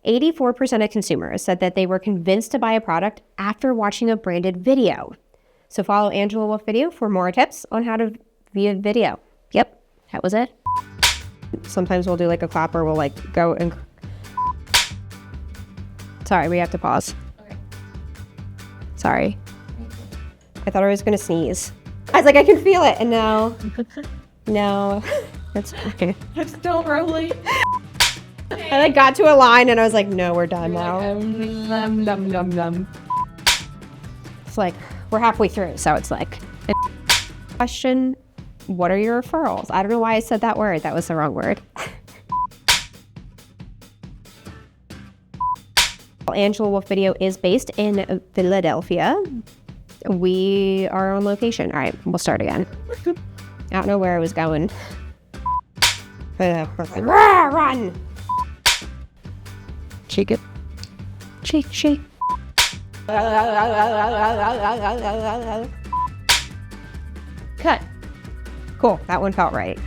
84% of consumers said that they were convinced to buy a product after watching a branded video. So follow Angela Wolf Video for more tips on how to view a video. Yep, that was it. Sometimes we'll do like a clap or we'll like go and... Sorry, we have to pause. Okay. Sorry. I thought I was gonna sneeze. I was like, I can feel it, and no. No, that's okay. It's still rolling. I like got to a line and I was like, no, we're done now. It's like, we're halfway through, so it's like, question, what are your referrals? I don't know why I said that word. That was the wrong word. Angela Wolf Video is based in Philadelphia. We are on location. All right, we'll start again. I don't know where I was going. Run! Shake it. Shake, shake. Cut. Cool, that one felt right.